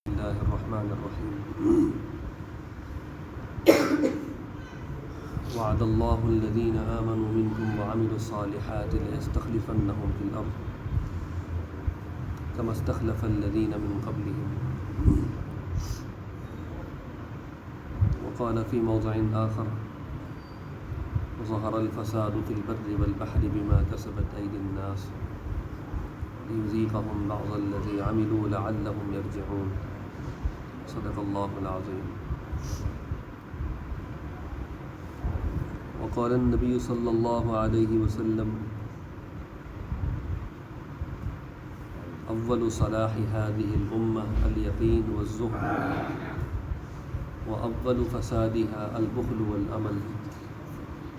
بسم الله الرحمن الرحيم. وعد الله الذين آمنوا منكم وعملوا الصالحات ليستخلفنهم في الأرض كما استخلف الذين من قبلهم. وقال في موضع آخر: وظهر الفساد في البر والبحر بما كسبت أيدي الناس ليذيقهم بعض الذي عملوا لعلهم يرجعون. صدق الله العظيم. وقال النبي صلى الله عليه وسلم: أول صلاح هذه الأمة اليقين والزهد، وأول فسادها البخل والأمل،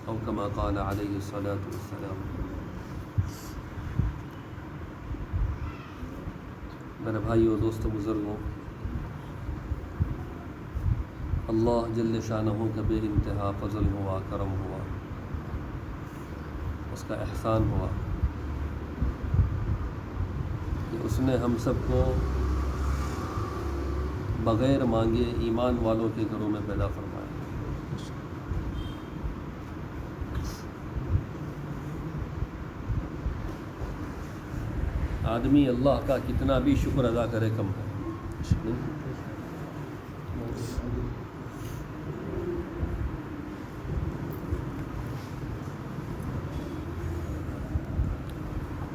أو كما قال عليه الصلاة والسلام. میرے بھائیو، دوستو، بزرگوں، اللہ جل شانہ کا بے انتہا فضل ہوا، کرم ہوا، اس کا احسان ہوا کہ اس نے ہم سب کو بغیر مانگے ایمان والوں کے گھروں میں پیدا فرمایا۔ آدمی اللہ کا کتنا بھی شکر ادا کرے کم ہے۔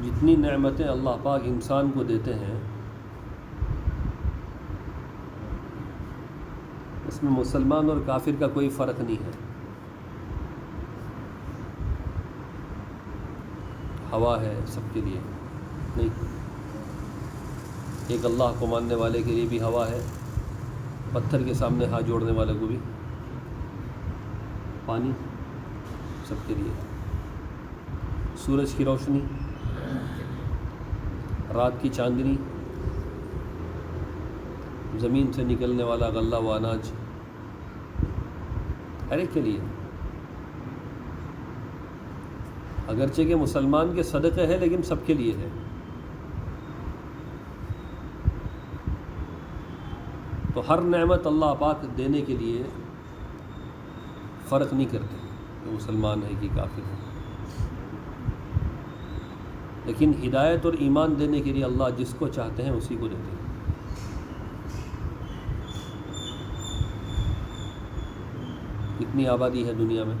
جتنی نعمتیں اللہ پاک انسان کو دیتے ہیں، اس میں مسلمان اور کافر کا کوئی فرق نہیں ہے۔ ہوا ہے سب کے لیے نہیں، ایک اللہ کو ماننے والے کے لیے بھی ہوا ہے، پتھر کے سامنے ہاتھ جوڑنے والے کو بھی پانی، سب کے لیے سورج کی روشنی، رات کی چاندنی، زمین سے نکلنے والا غلہ و اناج، ہر ایک کے لیے۔ اگرچہ کہ مسلمان کے صدقے ہیں لیکن سب کے لیے ہے۔ تو ہر نعمت اللہ پاک دینے کے لیے فرق نہیں کرتے کہ مسلمان ہے کہ کافر ہے، لیکن ہدایت اور ایمان دینے کے لیے اللہ جس کو چاہتے ہیں اسی کو دیتے ہیں۔ کتنی آبادی ہے دنیا میں؟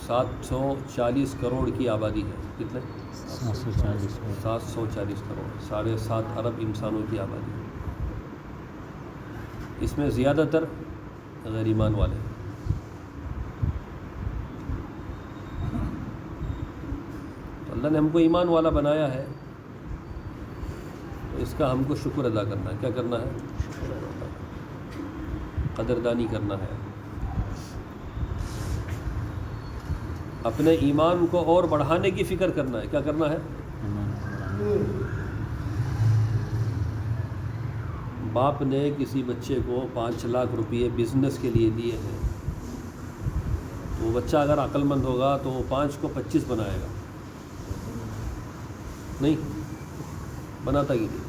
740 کروڑ کی آبادی ہے۔ کتنے؟ 740 کروڑ، 7.5 ارب انسانوں کی آبادی ہے۔ اس میں زیادہ تر غیر ایمان والے ہیں۔ تو اللہ نے ہم کو ایمان والا بنایا ہے، تو اس کا ہم کو شکر ادا کرنا ہے۔ کیا کرنا ہے؟ قدردانی کرنا ہے، اپنے ایمان کو اور بڑھانے کی فکر کرنا ہے۔ کیا کرنا ہے؟ باپ نے کسی بچے کو 5 لاکھ روپئے بزنس کے لیے دیے ہیں، تو وہ بچہ اگر عقل مند ہوگا تو وہ 5 کو 25 بنائے گا، نہیں بناتا ہی نہیں۔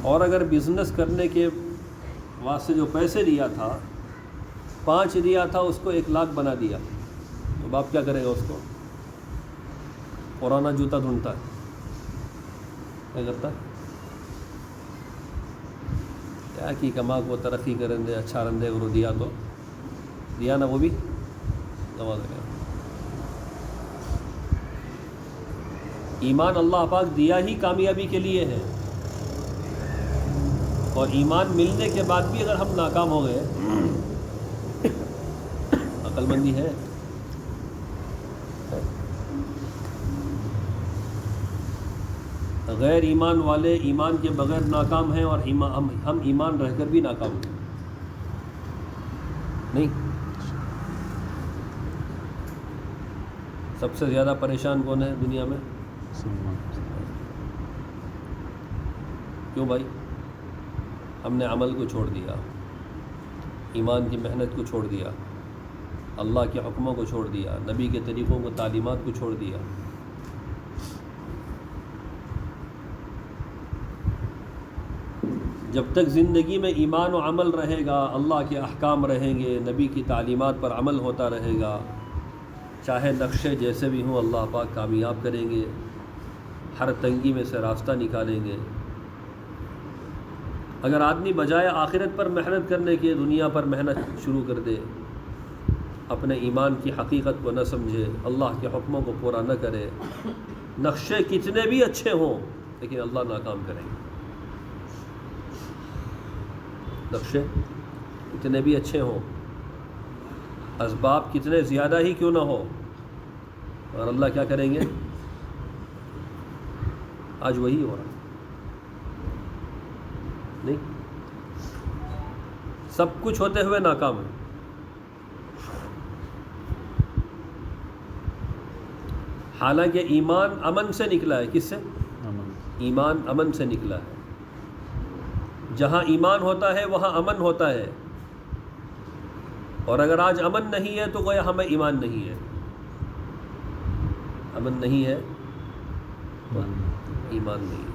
اور اگر بزنس کرنے کے واسطے جو پیسے دیا تھا، 5 دیا تھا، اس کو 1 لاکھ بنا دیا، تو باپ کیا کرے گا؟ اس کو پرانا جوتا ڈھونڈتا ہے، کیا کرتا ہے؟ کیا کی کما کو ترقی کریں دے، اچھا رندے کو دیا تو دیا نا، وہ بھی گوا دے گا۔ ایمان اللہ پاک دیا ہی کامیابی کے لیے ہے، اور ایمان ملنے کے بعد بھی اگر ہم ناکام ہو گئے، عقل مندی ہے؟ غیر ایمان والے ایمان کے بغیر ناکام ہیں، اور ہم ایمان رہ کر بھی ناکام ہیں، نہیں؟ سب سے زیادہ پریشان کون ہے دنیا میں؟ کیوں بھائی؟ ہم نے عمل کو چھوڑ دیا، ایمان کی محنت کو چھوڑ دیا، اللہ کے حکموں کو چھوڑ دیا، نبی کے طریقوں کو، تعلیمات کو چھوڑ دیا، جب تک زندگی میں ایمان و عمل رہے گا، اللہ کے احکام رہیں گے، نبی کی تعلیمات پر عمل ہوتا رہے گا، چاہے نقشے جیسے بھی ہوں اللہ پاک کامیاب کریں گے، ہر تنگی میں سے راستہ نکالیں گے۔ اگر آدمی بجائے آخرت پر محنت کرنے کے دنیا پر محنت شروع کر دے، اپنے ایمان کی حقیقت کو نہ سمجھے، اللہ کے حکموں کو پورا نہ کرے، نقشے کتنے بھی اچھے ہوں لیکن اللہ ناکام کریں گے۔ نقشے کتنے بھی اچھے ہوں، اسباب کتنے زیادہ ہی کیوں نہ ہو، اور اللہ کیا کریں گے؟ آج وہی ہو رہا نہیں، سب کچھ ہوتے ہوئے ناکام ہے۔ حالانکہ ایمان امن سے نکلا ہے، کس سے؟ ایمان امن سے نکلا ہے۔ جہاں ایمان ہوتا ہے وہاں امن ہوتا ہے، اور اگر آج امن نہیں ہے تو گویا ہمیں ایمان نہیں ہے۔ امن نہیں ہے، ایمان نہیں ہے۔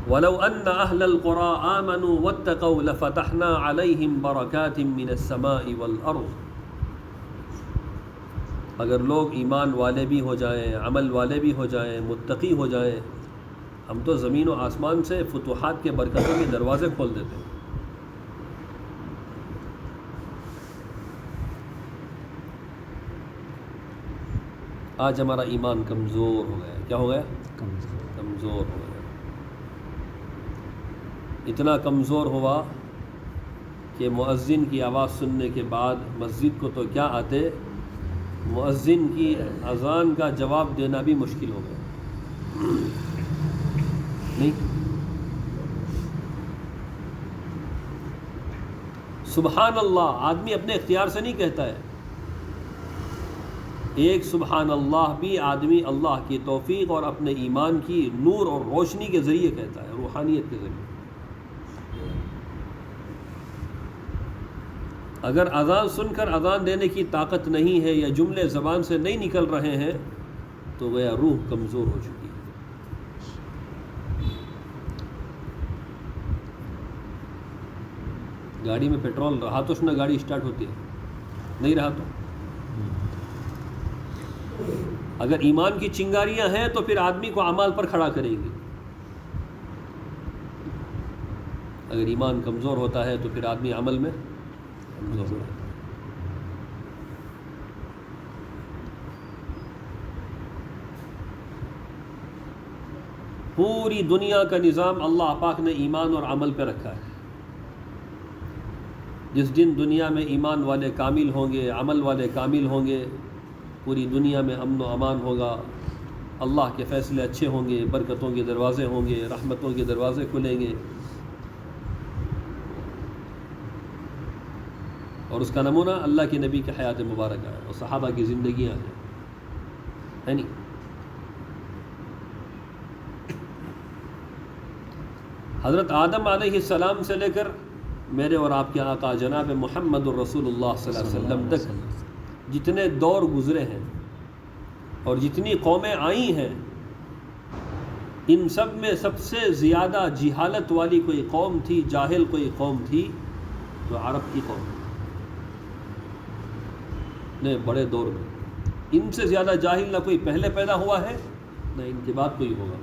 وَلَوْ أَنَّ أَهْلَ الْقُرَىٰ آمَنُوا وَاتَّقَوْا لَفَتَحْنَا عَلَيْهِمْ بَرَكَاتٍ مِّنَ السَّمَاءِ وَالْأَرْضِ۔ اگر لوگ ایمان والے بھی ہو جائیں، عمل والے بھی ہو جائیں، متقی ہو جائیں، ہم تو زمین و آسمان سے فتوحات کے برکتوں کے دروازے کھول دیتے ہیں۔ آج ہمارا ایمان کمزور ہو گیا۔ کیا ہو گیا؟ کمزور ہو گیا۔ اتنا کمزور ہوا کہ مؤذن کی آواز سننے کے بعد مسجد کو تو کیا آتے، مؤذن کی اذان کا جواب دینا بھی مشکل ہو گیا۔ نہیں، سبحان اللہ آدمی اپنے اختیار سے نہیں کہتا ہے، ایک سبحان اللہ بھی آدمی اللہ کی توفیق اور اپنے ایمان کی نور اور روشنی کے ذریعے کہتا ہے، روحانیت کے ذریعے۔ اگر اذان سن کر اذان دینے کی طاقت نہیں ہے یا جملے زبان سے نہیں نکل رہے ہیں تو گویا روح کمزور ہو چکی ہے۔ گاڑی میں پیٹرول رہا تو اس میں گاڑی اسٹارٹ ہوتی ہے، نہیں رہا تو اگر ایمان کی چنگاریاں ہیں تو پھر آدمی کو اعمال پر کھڑا کریں گی۔ اگر ایمان کمزور ہوتا ہے تو پھر آدمی عمل میں کمزور ہوتا ہے۔ پوری دنیا کا نظام اللہ پاک نے ایمان اور عمل پہ رکھا ہے۔ جس دن دنیا میں ایمان والے کامل ہوں گے، عمل والے کامل ہوں گے، پوری دنیا میں امن و امان ہوگا، اللہ کے فیصلے اچھے ہوں گے، برکتوں کے دروازے ہوں گے، رحمتوں کے دروازے کھلیں گے۔ اور اس کا نمونہ اللہ کے نبی کی حیات مبارکہ ہے اور صحابہ کی زندگیاں ہیں، ہے نہیں؟ حضرت آدم علیہ السلام سے لے کر میرے اور آپ کے آقا جناب محمد الرسول اللہ صلی اللہ علیہ وسلم تک جتنے دور گزرے ہیں اور جتنی قومیں آئی ہیں، ان سب میں سب سے زیادہ جہالت والی کوئی قوم تھی، جاہل کوئی قوم تھی، تو عرب کی قوم نے بڑے دور میں ان سے زیادہ جاہل نہ کوئی پہلے پیدا ہوا ہے نہ ان کے بعد کوئی ہوگا،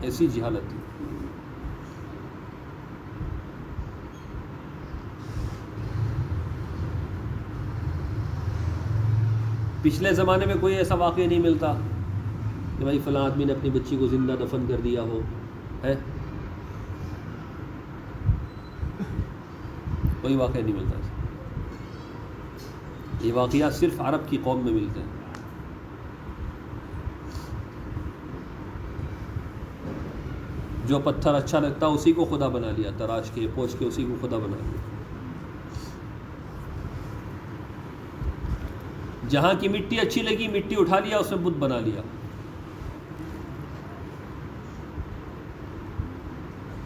ایسی جہالت تھی۔ پچھلے زمانے میں کوئی ایسا واقعہ نہیں ملتا کہ بھائی فلاں آدمی نے اپنی بچی کو زندہ دفن کر دیا ہو، ہے کوئی واقعہ نہیں ملتا۔ یہ واقعات صرف عرب کی قوم میں ملتے ہیں۔ جو پتھر اچھا لگتا اسی کو خدا بنا لیا، تراش کے پوچھ کے اسی کو خدا بنا لیا۔ جہاں کی مٹی اچھی لگی مٹی اٹھا لیا، اس میں بت بنا لیا۔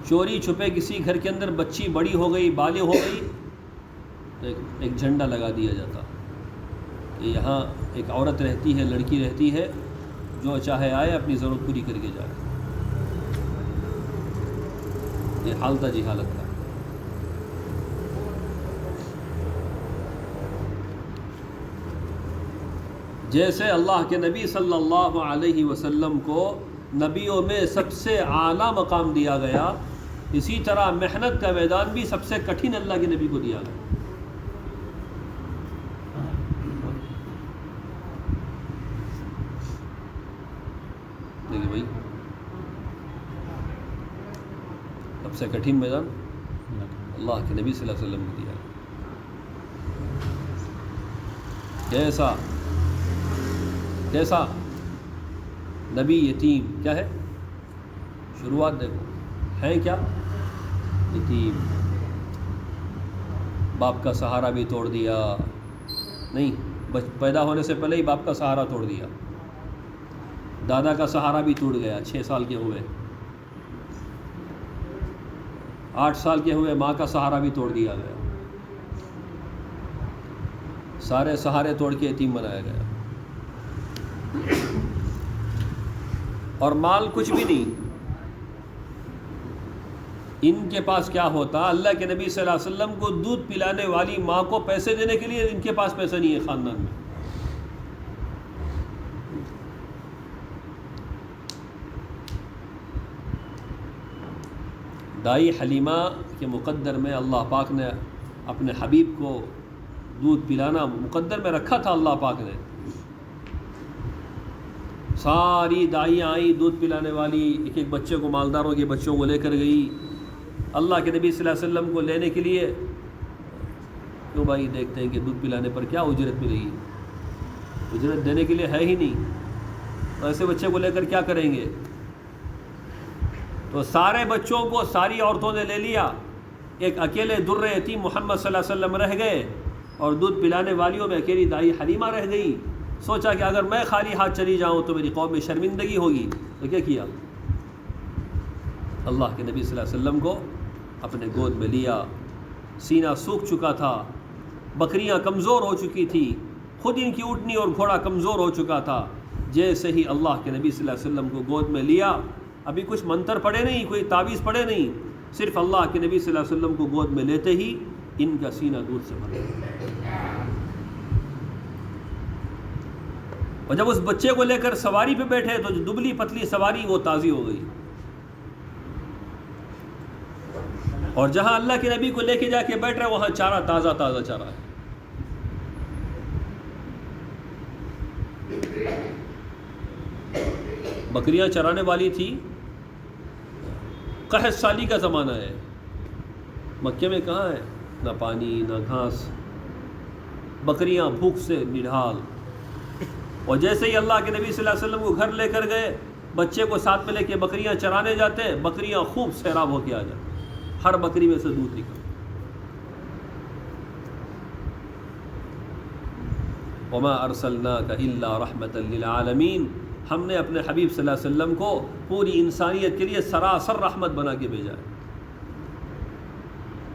چوری چھپے کسی گھر کے اندر بچی بڑی ہو گئی، بالغ ہو گئی، تو ایک جھنڈا لگا دیا جاتا کہ یہاں ایک عورت رہتی ہے، لڑکی رہتی ہے، جو چاہے آئے اپنی ضرورت پوری کر کے جائے. یہ حال تھا جہالت کا. جیسے اللہ کے نبی صلی اللہ علیہ وسلم کو نبیوں میں سب سے اعلیٰ مقام دیا گیا، اسی طرح محنت کا میدان بھی سب سے کٹھن اللہ کے نبی کو دیا گیا. دیکھیے بھائی، سب سے کٹھن میدان اللہ کے نبی صلی اللہ علیہ وسلم کو دیا گیا. کیسا نبی یتیم، کیا ہے شروعات دیکھو، ہیں کیا یتیم. باپ کا سہارا بھی توڑ دیا، نہیں پیدا ہونے سے پہلے ہی باپ کا سہارا توڑ دیا. دادا کا سہارا بھی ٹوٹ گیا، 6 سال کے ہوئے. 8 سال کے ہوئے ماں کا سہارا بھی توڑ دیا گیا. سارے سہارے توڑ کے یتیم بنایا گیا. اور مال کچھ بھی نہیں. ان کے پاس کیا ہوتا، اللہ کے نبی صلی اللہ علیہ وسلم کو دودھ پلانے والی ماں کو پیسے دینے کے لیے ان کے پاس پیسہ نہیں ہے خاندان میں. دائی حلیمہ کے مقدر میں اللہ پاک نے اپنے حبیب کو دودھ پلانا مقدر میں رکھا تھا. اللہ پاک نے ساری دائیاں آئیں دودھ پلانے والی، ایک ایک بچے کو، مالداروں کے بچوں کو لے کر گئی اللہ کے نبی صلی اللہ علیہ وسلم کو لینے کے لیے. کیوں بھائی، دیکھتے ہیں کہ دودھ پلانے پر کیا اجرت ملے گی، اجرت دینے کے لیے ہے ہی نہیں، تو ایسے بچے کو لے کر کیا کریں گے. تو سارے بچوں کو ساری عورتوں نے لے لیا، ایک اکیلے در یتیم محمد صلی اللہ علیہ وسلم رہ گئے، اور دودھ پلانے والیوں میں اکیلی دائی حلیمہ رہ گئی. سوچا کہ اگر میں خالی ہاتھ چلی جاؤں تو میری قوم میں شرمندگی ہوگی. تو کیا کیا، اللہ کے نبی صلی اللہ علیہ وسلم کو اپنے گود میں لیا. سینہ سوکھ چکا تھا، بکریاں کمزور ہو چکی تھی، خود ان کی اونٹنی اور گھوڑا کمزور ہو چکا تھا. جیسے ہی اللہ کے نبی صلی اللہ علیہ وسلم کو گود میں لیا، ابھی کچھ منتر پڑے نہیں، کوئی تعویذ پڑے نہیں، صرف اللہ کے نبی صلی اللہ علیہ وسلم کو گود میں لیتے ہی ان کا سینہ دودھ سے بھر گیا. اور جب اس بچے کو لے کر سواری پہ بیٹھے تو جو دبلی پتلی سواری وہ تازی ہو گئی. اور جہاں اللہ کے نبی کو لے کے جا کے بیٹھ رہے وہاں چارہ تازہ تازہ چارہ ہے. بکریاں چرانے والی تھی، قحط سالی کا زمانہ ہے، مکے میں کہاں ہے نہ پانی نہ گھاس، بکریاں بھوک سے نڈھال. اور جیسے ہی اللہ کے نبی صلی اللہ علیہ وسلم کو گھر لے کر گئے، بچے کو ساتھ میں لے کے بکریاں چرانے جاتے، بکریاں خوب سیراب ہو کے آ جاتی، ہر بکری میں سے دودھ نکل. وما ارسلناک الا رحمۃ للعالمین، ہم نے اپنے حبیب صلی اللہ علیہ وسلم کو پوری انسانیت کے لیے سراسر رحمت بنا کے بھیجا ہے.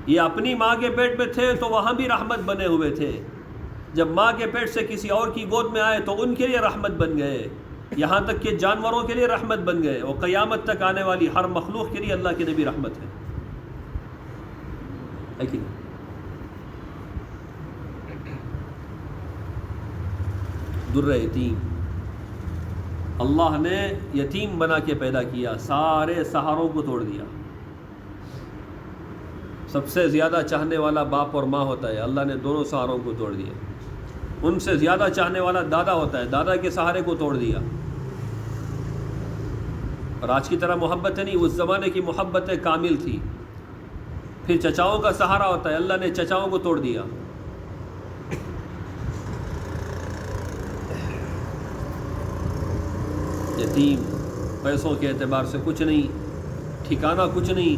یہ اپنی ماں کے پیٹ میں تھے تو وہاں بھی رحمت بنے ہوئے تھے، جب ماں کے پیٹ سے کسی اور کی گود میں آئے تو ان کے لیے رحمت بن گئے، یہاں تک کہ جانوروں کے لیے رحمت بن گئے، اور قیامت تک آنے والی ہر مخلوق کے لیے اللہ کے نبی رحمت ہے. لیکن در یتیم اللہ نے یتیم بنا کے پیدا کیا، سارے سہاروں کو توڑ دیا. سب سے زیادہ چاہنے والا باپ اور ماں ہوتا ہے، اللہ نے دونوں سہاروں کو توڑ دیا. ان سے زیادہ چاہنے والا دادا ہوتا ہے، دادا کے سہارے کو توڑ دیا. اور آج کی طرح محبت نہیں، اس زمانے کی محبت کامل تھی. پھر چچاؤں کا سہارا ہوتا ہے، اللہ نے چچاؤں کو توڑ دیا. یتیم، پیسوں کے اعتبار سے کچھ نہیں، ٹھکانہ کچھ نہیں.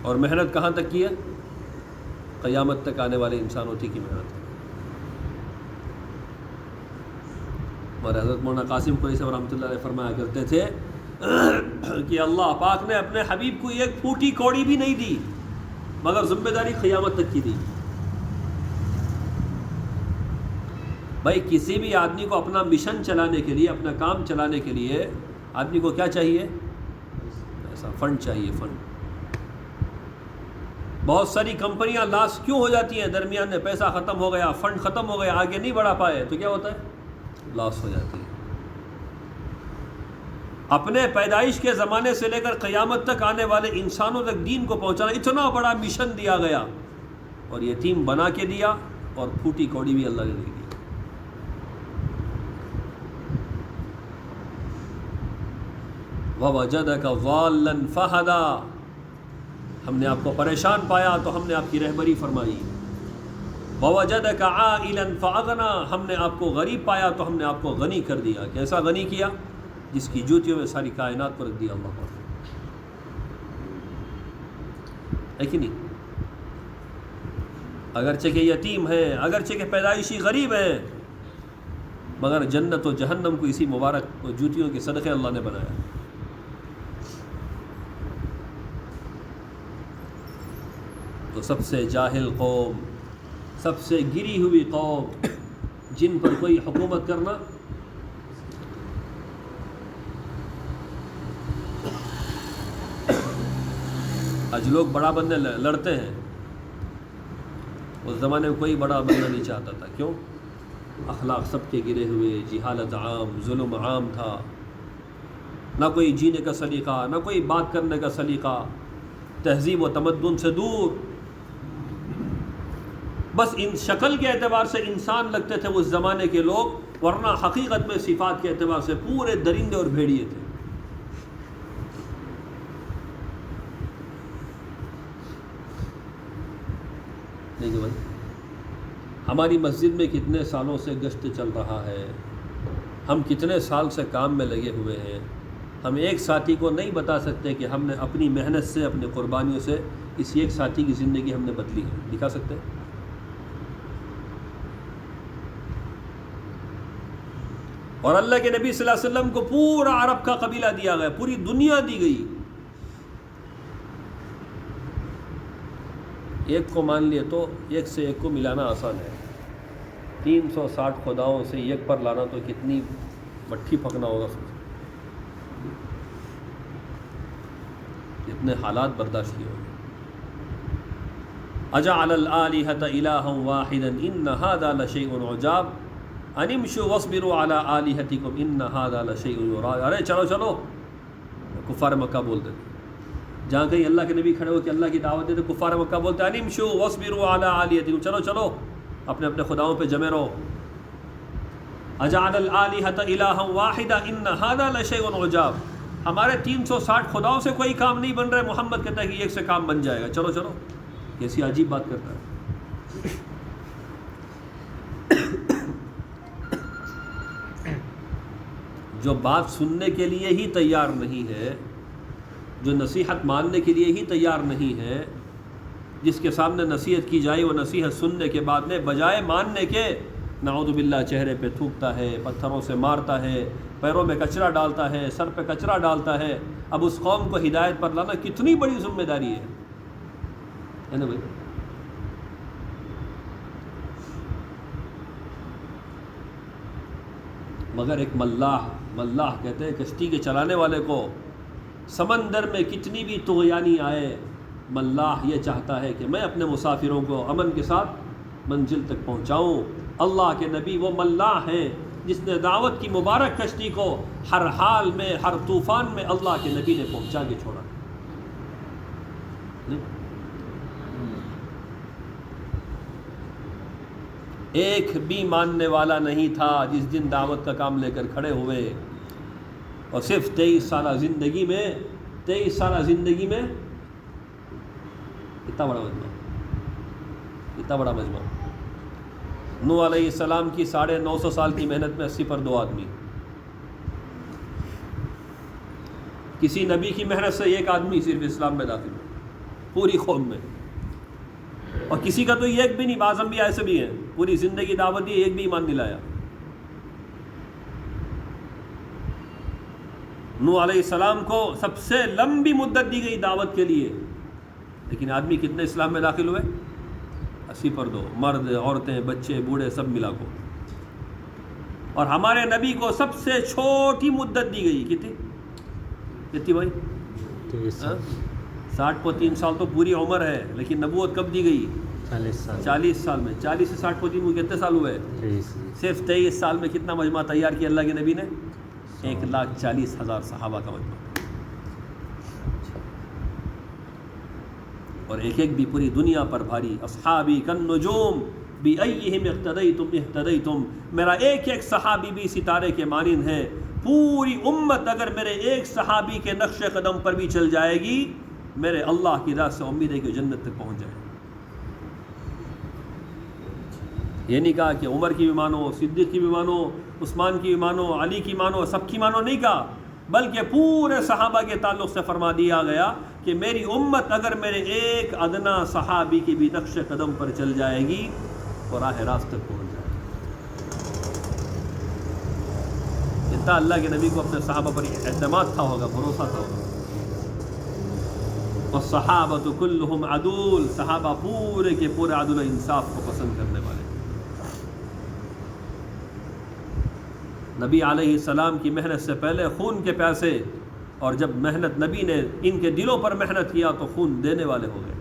اور محنت کہاں تک کی ہے؟ قیامت تک آنے والے انسانوں کی محنت. ہمارے حضرت مولانا قاسم قریشی صاحب رحمۃ اللہ علیہ فرمایا کرتے تھے کہ اللہ پاک نے اپنے حبیب کو ایک پھوٹی کوڑی بھی نہیں دی، مگر ذمہ داری قیامت تک کی دی. بھائی کسی بھی آدمی کو اپنا مشن چلانے کے لیے، اپنا کام چلانے کے لیے آدمی کو کیا چاہیے؟ ایسا فنڈ چاہیے، فنڈ۔ بہت ساری کمپنیاں لاس کیوں ہو جاتی ہیں؟ درمیان میں پیسہ ختم ہو گیا، فنڈ ختم ہو گیا، آگے نہیں بڑھا پائے تو کیا ہوتا ہے؟ لاس ہو جاتی ہے۔ اپنے پیدائش کے زمانے سے لے کر قیامت تک آنے والے انسانوں تک دین کو پہنچانا، اتنا بڑا مشن دیا گیا، اور یتیم بنا کے دیا، اور پھوٹی کوڑی بھی اللہ نے نہیں دی۔ وَوَجَدَكَ ضَالًّا فَهَدَىٰ، ہم نے آپ کو پریشان پایا تو ہم نے آپ کی رہبری فرمائی۔ وَوَجَدَكَ عَائِلًا فَأَغْنَىٰ، ہم نے آپ کو غریب پایا تو ہم نے آپ کو غنی کر دیا۔ کیسا غنی کیا؟ جس کی جوتیوں میں ساری کائنات کو رکھ دیا اللہ نے، ہے کہ نہیں؟ اگرچہ کہ یتیم ہیں، اگرچہ کہ پیدائشی غریب ہیں، مگر جنت و جہنم کو اسی مبارک جوتیوں کے صدقے اللہ نے بنایا۔ تو سب سے جاہل قوم، سب سے گری ہوئی قوم، جن پر کوئی حکومت کرنا، آج لوگ بڑا بننے لڑتے ہیں، اس زمانے میں کوئی بڑا بننا نہیں چاہتا تھا۔ کیوں؟ اخلاق سب کے گرے ہوئے، جہالت عام، ظلم عام تھا، نہ کوئی جینے کا سلیقہ، نہ کوئی بات کرنے کا سلیقہ، تہذیب و تمدن سے دور، بس ان شکل کے اعتبار سے انسان لگتے تھے اس زمانے کے لوگ، ورنہ حقیقت میں صفات کے اعتبار سے پورے درندے اور بھیڑیے تھے۔ دیکھیں بھائی، ہماری مسجد میں کتنے سالوں سے گشت چل رہا ہے، ہم کتنے سال سے کام میں لگے ہوئے ہیں، ہم ایک ساتھی کو نہیں بتا سکتے کہ ہم نے اپنی محنت سے، اپنی قربانیوں سے اس ایک ساتھی کی زندگی ہم نے بدلی ہے، دکھا سکتے ہیں؟ اور اللہ کے نبی صلی اللہ علیہ وسلم کو پورا عرب کا قبیلہ دیا گیا، پوری دنیا دی گئی۔ ایک کو مان لیے تو ایک سے ایک کو ملانا آسان ہے، 360 خداؤں سے ایک پر لانا تو کتنی مٹھی پھکنا ہوگا، اتنے حالات برداشت کیے ہوگے۔ اجعل الآلہۃ الہا واحدا ان ھذا لشیء عجاب ان امشوا واصبروا علی آلہتکم ان ھذا لشیء یراد۔ ارے چلو چلو، کفار مکہ بولتے تھے، جہاں کہیں اللہ کے نبی کھڑے ہو کے اللہ کی دعوت دیتے، کفار مکہ بولتے ان امشوا واصبروا علی آلہتکم، چلو چلو اپنے اپنے خداؤں پہ جمے رہو۔ اجعل الآلہۃ الہا واحدا ان ھذا لشیء عجاب، ہمارے 360 خداؤں سے کوئی کام نہیں بن رہا ہے، محمد کہتا ہے کہ ایک سے کام بن جائے گا، چلو چلو۔ کیسی عجیب بات کرتا ہے۔ جو بات سننے کے لیے ہی تیار نہیں ہے، جو نصیحت ماننے کے لیے ہی تیار نہیں ہے، جس کے سامنے نصیحت کی جائے وہ نصیحت سننے کے بعد میں بجائے ماننے کے نعوذ باللہ چہرے پہ تھوکتا ہے، پتھروں سے مارتا ہے، پیروں میں کچرا ڈالتا ہے، سر پہ کچرا ڈالتا ہے۔ اب اس قوم کو ہدایت پر لانا کتنی بڑی ذمہ داری ہے نا بھائی؟ مگر ایک ملاح کہتے ہیں کشتی کے چلانے والے کو، سمندر میں کتنی بھی طغیانی آئے، ملاح یہ چاہتا ہے کہ میں اپنے مسافروں کو امن کے ساتھ منزل تک پہنچاؤں۔ اللہ کے نبی وہ ملاح ہیں جس نے دعوت کی مبارک کشتی کو ہر حال میں، ہر طوفان میں اللہ کے نبی نے پہنچا کے چھوڑا۔ ایک بھی ماننے والا نہیں تھا جس دن دعوت کا کام لے کر کھڑے ہوئے، اور صرف 23 سالہ زندگی میں اتنا بڑا مجمع۔ نوح علیہ السلام کی 950 سال کی محنت میں 80 پر 2 آدمی، کسی نبی کی محنت سے 1 آدمی صرف اسلام میں داخل ہوا پوری قوم میں، اور کسی کا تو ایک بھی نہیں، بعض انبیاء ایسے بھی ہیں پوری زندگی دعوت دی، ایک بھی ایمان نہیں لایا۔ نوح علیہ السلام کو سب سے لمبی مدت دی گئی دعوت کے لیے، لیکن آدمی کتنے اسلام میں داخل ہوئے؟ 80 پر 2، مرد، عورتیں، بچے، بوڑھے، سب ملا کو۔ اور ہمارے نبی کو سب سے چھوٹی مدت دی گئی. کتنی بھائی؟ 60 کو 3 سال تو پوری عمر ہے، لیکن نبوت کب دی گئی؟ 40 سال میں. 40 سے 60 کو 3 کتنے سال ہوئے؟ صرف 23 سال میں کتنا مجمع تیار کیا اللہ کے نبی نے؟ 1,40,000 صحابہ کا مجمع. اور ایک بھی پوری دنیا پر بھاری. اصحابی کالنجوم بِأَيِّهِمْ اقْتَدَيْتُمْ اهْتَدَيْتُمْ، میرا ایک صحابی بھی ستارے کے مانند ہے. پوری امت اگر میرے ایک صحابی کے نقش قدم پر بھی چل جائے گی، میرے اللہ کی ذات سے امید ہے کہ جنت تک پہنچ جائے. یہ نہیں کہا کہ عمر کی بھی مانو، صدیق کی بھی مانو، عثمان کی بھی مانو، علی کی مانو، سب کی مانو، نہیں کہا، بلکہ پورے صحابہ کے تعلق سے فرما دیا گیا کہ میری امت اگر میرے ایک ادنا صحابی کی بھی نقش قدم پر چل جائے گی اور راہ راست تک پہنچ جائے گی. اتنا اللہ کے نبی کو اپنے صحابہ پر اعتماد تھا ہوگا، بھروسہ تھا ہوگا. والصحابۃ کلہم عدول، صحابہ پورے کے پورے عدل و انصاف کو پسند کرنے والے. نبی علیہ السلام کی محنت سے پہلے خون کے پیاسے، اور جب محنت نبی نے ان کے دلوں پر محنت کیا تو خون دینے والے ہو گئے.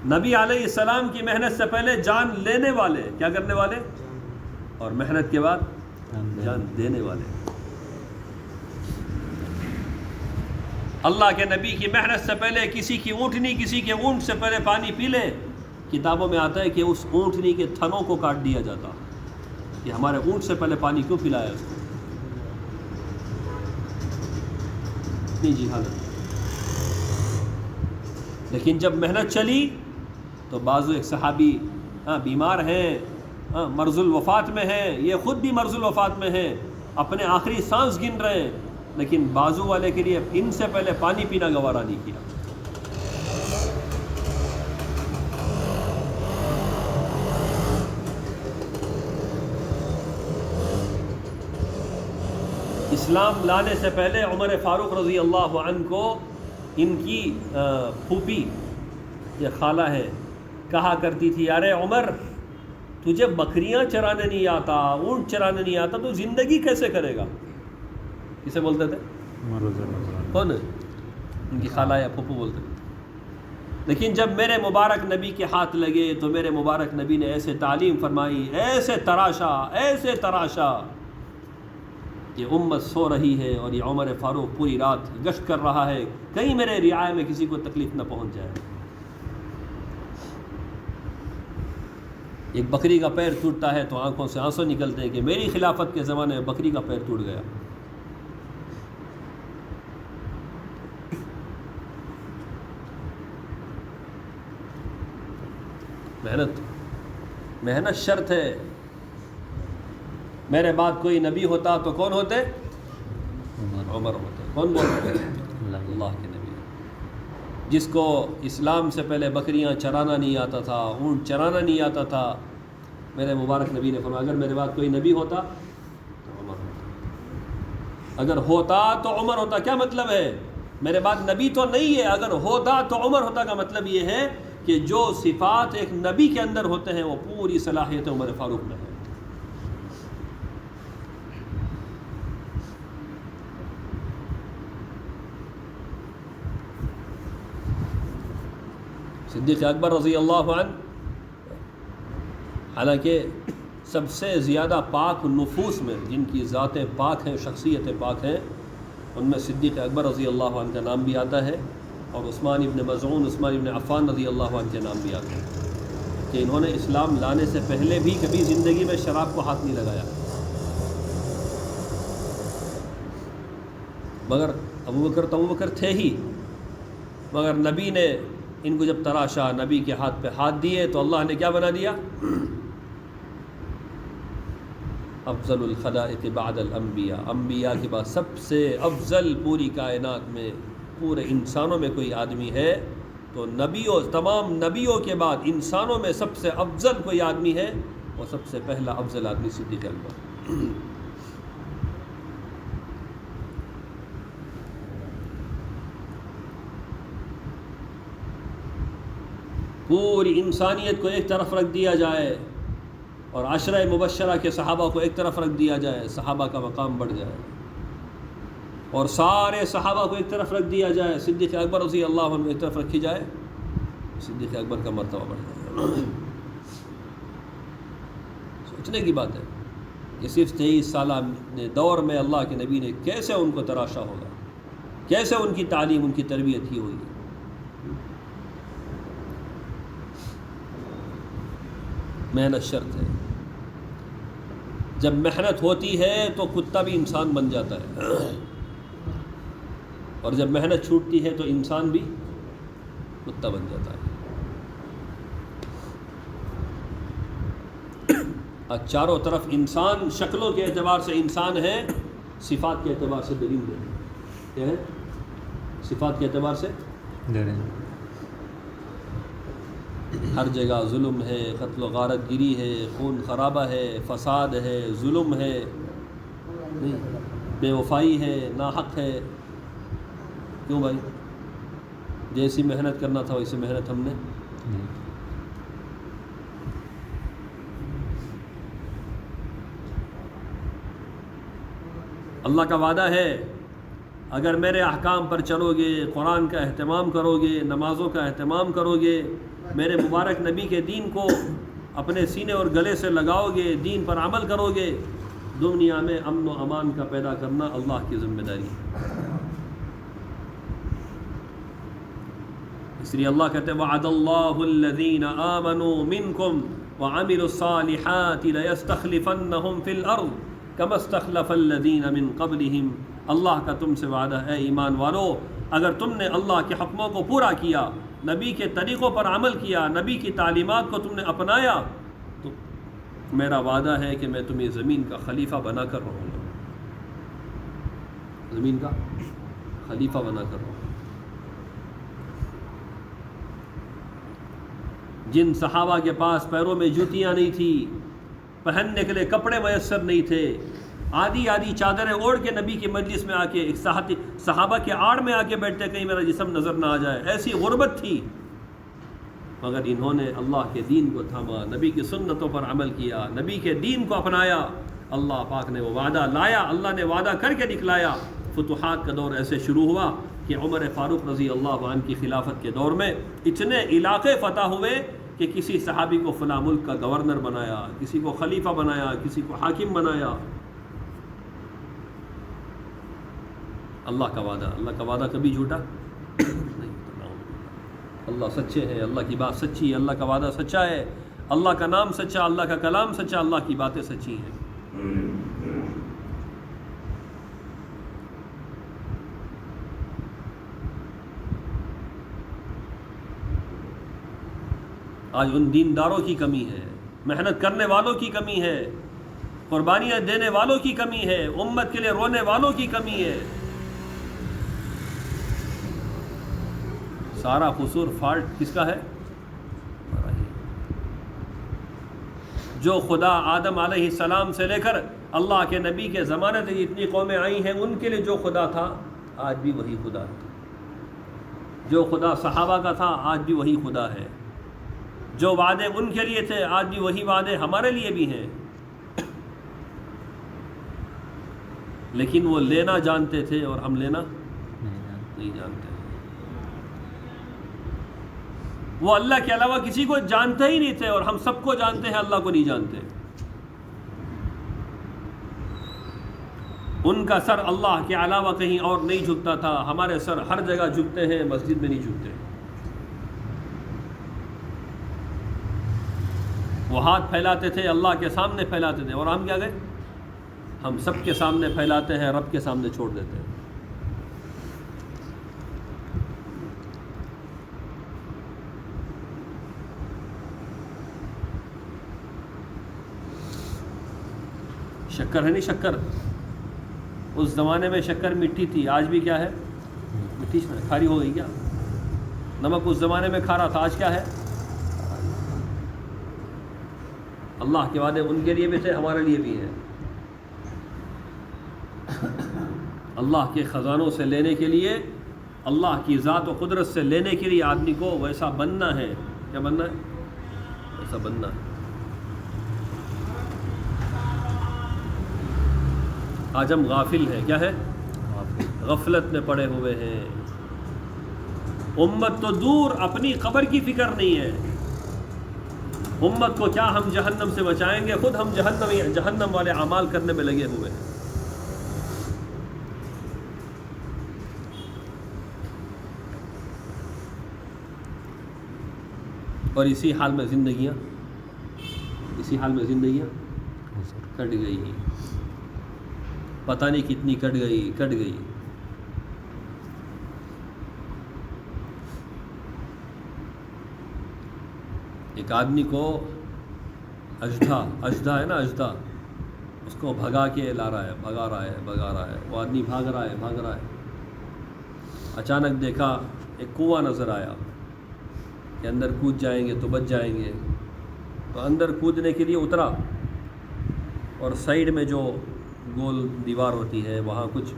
نبی علیہ السلام کی محنت سے پہلے جان لینے والے، کیا کرنے والے؟ اور محنت کے بعد جان دینے والے. اللہ کے نبی کی محنت سے پہلے کسی کی اونٹنی کسی کے اونٹ سے پہلے پانی پی لے، کتابوں میں آتا ہے کہ اس اونٹنی کے تھنوں کو کاٹ دیا جاتا کہ ہمارے اونٹ سے پہلے پانی کیوں پلایا اس کو. اتنی جہالت. لیکن جب محنت چلی تو بعض ایک صحابی بیمار ہیں، مرض الوفات میں ہیں، یہ خود بھی مرض الوفات میں ہیں، اپنے آخری سانس گن رہے ہیں، لیکن بازو والے کے لیے ان سے پہلے پانی پینا گوارا نہیں کیا. اسلام لانے سے پہلے عمر فاروق رضی اللہ عنہ کو ان کی پھوپھی، یہ خالہ ہے، کہا کرتی تھی، ارے عمر تجھے بکریاں چرانے نہیں آتا، اونٹ چرانے نہیں آتا، تو زندگی کیسے کرے گا؟ کسے بولتے تھے؟ کون؟ ان کی خالہ یا پھوپھو بولتے تھے. لیکن جب میرے مبارک نبی کے ہاتھ لگے تو میرے مبارک نبی نے ایسے تعلیم فرمائی، ایسے تراشا یہ امت سو رہی ہے اور یہ عمر فاروق پوری رات گشت کر رہا ہے، کہیں میرے رعایا میں کسی کو تکلیف نہ پہنچ جائے. ایک بکری کا پیر ٹوٹتا ہے تو آنکھوں سے آنسو نکلتے ہیں کہ میری خلافت کے زمانے میں بکری کا پیر ٹوٹ گیا. محنت شرط ہے. میرے بعد کوئی نبی ہوتا تو کون ہوتے؟ عمر ہوتے. کون بولتے ہیں؟ اللہ کے نبی، جس کو اسلام سے پہلے بکریاں چرانا نہیں آتا تھا، اونٹ چرانا نہیں آتا تھا. میرے مبارک نبی نے فرمایا اگر میرے بعد کوئی نبی ہوتا تو عمر ہوتا. اگر ہوتا تو عمر ہوتا. کیا مطلب ہے؟ میرے بعد نبی تو نہیں ہے، اگر ہوتا تو عمر ہوتا کا مطلب یہ ہے کہ جو صفات ایک نبی کے اندر ہوتے ہیں وہ پوری صلاحیت عمر فاروق میں ہے. صدیق اکبر رضی اللہ عنہ حالانکہ سب سے زیادہ پاک نفوس میں، جن کی ذاتیں پاک ہیں، شخصیتیں پاک ہیں، ان میں صدیق اکبر رضی اللہ عنہ کا نام بھی آتا ہے، اور عثمان ابن مظعون، عثمان ابن عفان رضی اللہ عنہ کے نام بھی آتے ہیں کہ انہوں نے اسلام لانے سے پہلے بھی کبھی زندگی میں شراب کو ہاتھ نہیں لگایا. مگر ابو بکر تھے ہی، مگر نبی نے ان کو جب تراشا، نبی کے ہاتھ پہ ہاتھ دیے تو اللہ نے کیا بنا دیا؟ افضل الخلائق بعد الانبیاء، انبیاء کے بعد سب سے افضل پوری کائنات میں، پورے انسانوں میں کوئی آدمی ہے تو نبیوں، تمام نبیوں کے بعد انسانوں میں سب سے افضل کوئی آدمی ہے، وہ سب سے پہلا افضل آدمی صدیق اکبر. پوری انسانیت کو ایک طرف رکھ دیا جائے اور عشرہ مبشرہ کے صحابہ کو ایک طرف رکھ دیا جائے، صحابہ کا مقام بڑھ جائے، اور سارے صحابہ کو ایک طرف رکھ دیا جائے، صدیق اکبر رضی اللہ عنہ ایک طرف رکھی جائے، صدیق اکبر کا مرتبہ بڑھ جائے۔ سوچنے کی بات ہے کہ صرف 23 سالہ دور میں اللہ کے نبی نے کیسے ان کو تراشا ہوگا، کیسے ان کی تعلیم، ان کی تربیت کی ہوگی۔ محنت شرط ہے، جب محنت ہوتی ہے تو کتا بھی انسان بن جاتا ہے، اور جب محنت چھوٹتی ہے تو انسان بھی کتا بن جاتا ہے۔ چاروں طرف انسان شکلوں کے اعتبار سے انسان ہے، صفات کے اعتبار سے دلیل ہے، کیا ہے؟ صفات کے اعتبار سے ہر جگہ ظلم ہے، قتل و غارت گیری ہے، خون خرابہ ہے، فساد ہے، ظلم ہے، بے وفائی ہے، ناحق ہے۔ کیوں بھائی؟ جیسی محنت کرنا تھا ویسی محنت ہم نے اللہ کا وعدہ ہے، اگر میرے احکام پر چلو گے، قرآن کا اہتمام کرو گے، نمازوں کا اہتمام کرو گے، میرے مبارک نبی کے دین کو اپنے سینے اور گلے سے لگاؤ گے، دین پر عمل کرو گے، دنیا میں امن و امان کا پیدا کرنا اللہ کی ذمہ داری ہے۔ اس لیے اللہ کہتے ہیں وعد اللہ الذین آمنوا منکم وعملوا الصالحات لیستخلفنہم فی الارض کما استخلف الذین من قبلہم۔ اللہ کا تم سے وعدہ ہے ایمان والو، اگر تم نے اللہ کے حکموں کو پورا کیا، نبی کے طریقوں پر عمل کیا، نبی کی تعلیمات کو تم نے اپنایا، تو میرا وعدہ ہے کہ میں تمہیں زمین کا خلیفہ بنا کر رہوں گا، زمین کا خلیفہ بنا کر رہوں گا۔ جن صحابہ کے پاس پیروں میں جوتیاں نہیں تھی، پہننے کے لیے کپڑے میسر نہیں تھے، آدھی آدھی چادریں اوڑھ کے نبی کی مجلس میں آ کے ایک صحابہ کے آڑ میں آ کے بیٹھتے کہیں میرا جسم نظر نہ آ جائے، ایسی غربت تھی، مگر انہوں نے اللہ کے دین کو تھاما، نبی کی سنتوں پر عمل کیا، نبی کے دین کو اپنایا، اللہ پاک نے وہ وعدہ لایا، اللہ نے وعدہ کر کے دکھلایا۔ فتوحات کا دور ایسے شروع ہوا کہ عمر فاروق رضی اللہ عنہ کی خلافت کے دور میں اتنے علاقے فتح ہوئے کہ کسی صحابی کو فلاں ملک کا گورنر بنایا، کسی کو خلیفہ بنایا، کسی کو حاکم بنایا۔ اللہ کا وعدہ کبھی جھوٹا نہیں، اللہ سچے ہیں، اللہ کی بات سچی ہے، اللہ کا وعدہ سچا ہے، اللہ کا نام سچا، اللہ کا کلام سچا، اللہ کی باتیں سچی ہیں۔ آج ان دینداروں کی کمی ہے، محنت کرنے والوں کی کمی ہے، قربانیاں دینے والوں کی کمی ہے، امت کے لیے رونے والوں کی کمی ہے۔ سارا قصور فالٹ کس کا ہے؟ جو خدا آدم علیہ السلام سے لے کر اللہ کے نبی کے زمانے تک اتنی قومیں آئی ہیں، ان کے لیے جو خدا تھا آج بھی وہی خدا ہے، جو خدا صحابہ کا تھا آج بھی وہی خدا ہے، جو وعدے ان کے لیے تھے آج بھی وہی وعدے ہمارے لیے بھی ہیں، لیکن وہ لینا جانتے تھے اور ہم لینا نہیں جانتے۔ وہ اللہ کے علاوہ کسی کو جانتے ہی نہیں تھے، اور ہم سب کو جانتے ہیں، اللہ کو نہیں جانتے۔ ان کا سر اللہ کے علاوہ کہیں اور نہیں جھکتا تھا، ہمارے سر ہر جگہ جھکتے ہیں، مسجد میں نہیں جھکتے۔ وہ ہاتھ پھیلاتے تھے، اللہ کے سامنے پھیلاتے تھے، اور ہم کیا گئے؟ ہم سب کے سامنے پھیلاتے ہیں، رب کے سامنے چھوڑ دیتے ہیں۔ شکر ہے نہیں شکر، اس زمانے میں شکر مٹی تھی، آج بھی کیا ہے؟ مٹی میں کھاری ہو گئی کیا؟ نمک اس زمانے میں کھارا تھا، آج کیا ہے؟ اللہ کے وعدے ان کے لیے بھی تھے، ہمارے لیے بھی ہیں۔ اللہ کے خزانوں سے لینے کے لیے، اللہ کی ذات و قدرت سے لینے کے لیے آدمی کو ویسا بننا ہے۔ کیا بننا ہے؟ ویسا بننا ہے۔ آج ہم غافل ہیں. کیا ہے؟ غفلت میں پڑے ہوئے ہیں. امت تو دور اپنی قبر کی فکر نہیں ہے. امت کو کیا ہم جہنم سے بچائیں گے، خود ہم جہنم والے اعمال کرنے میں لگے ہوئے ہیں. اور اسی حال میں زندگیاں کٹ گئی. پتہ نہیں کتنی کٹ گئی. ایک آدمی کو اژدھا ہے نا، اژدھا، اس کو بھگا کے لا رہا ہے، بھگا رہا ہے. وہ آدمی بھاگ رہا ہے. اچانک دیکھا ایک کنواں نظر آیا کہ اندر کود جائیں گے تو بچ جائیں گے. تو اندر کودنے کے لیے اترا، اور سائیڈ میں جو گول دیوار ہوتی ہے وہاں کچھ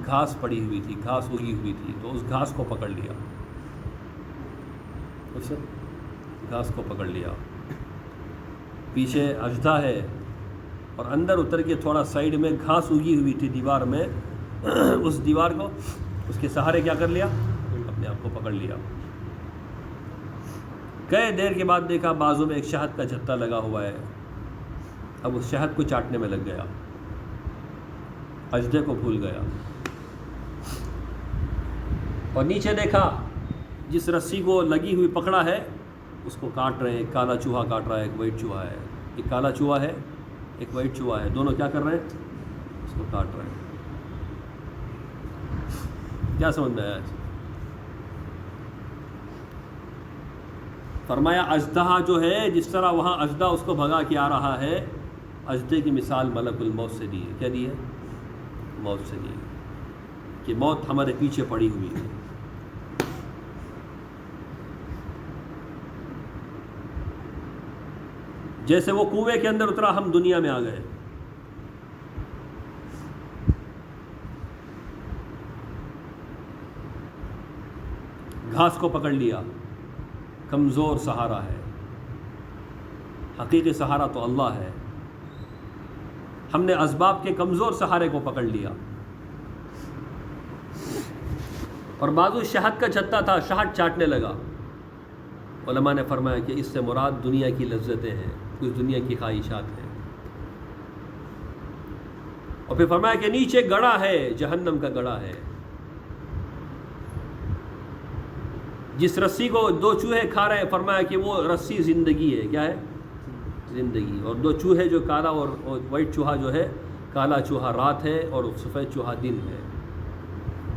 گھاس پڑی ہوئی تھی، گھاس اگی ہوئی تھی. تو اس گھاس کو پکڑ لیا، پیچھے اژدھا ہے اور اندر اتر کے تھوڑا سائیڈ میں گھاس اگی ہوئی تھی دیوار میں. اس دیوار کو اس کے سہارے کیا کر لیا، اپنے آپ کو پکڑ لیا. کئی دیر کے بعد دیکھا بازو میں ایک شہد کا جتھا لگا ہوا ہے. اب اس شہد کو چاٹنے میں لگ گیا، اژدھے کو بھول گیا. اور نیچے دیکھا جس رسی کو لگی ہوئی پکڑا ہے اس کو کاٹ رہے ہیں. ایک کالا چوہا کاٹ رہا ہے، ایک وائٹ چوہا ہے. ایک کالا چوہا ہے، ایک وائٹ چوہا ہے. دونوں کیا کر رہے ہیں؟ اس کو کاٹ رہے ہیں. کیا سمجھ میں آیا؟ فرمایا اژدھا جو ہے، جس طرح وہاں اژدھا اس کو بھگا کے آ رہا ہے، اژدھے کی مثال ملک الموت سے دی ہے. کیا دی ہے؟ موت سے دی ہے، کہ موت ہمارے پیچھے پڑی ہوئی ہے. جیسے وہ کنویں کے اندر اترا، ہم دنیا میں آ گئے. گھاس کو پکڑ لیا. کمزور سہارا ہے، حقیقی سہارا تو اللہ ہے. ہم نے اسباب کے کمزور سہارے کو پکڑ لیا. اور بازو شہد کا جتھا تھا، شہد چاٹنے لگا. علماء نے فرمایا کہ اس سے مراد دنیا کی لذتیں ہیں، کچھ دنیا کی خواہشات ہیں. اور پھر فرمایا کہ نیچے گڑھا ہے، جہنم کا گڑھا ہے. جس رسی کو 2 چوہے کھا رہے ہیں، فرمایا کہ وہ رسی زندگی ہے. کیا ہے؟ زندگی. اور 2 چوہے جو کالا اور وائٹ چوہا جو ہے، کالا چوہا رات ہے اور سفید چوہا دن ہے.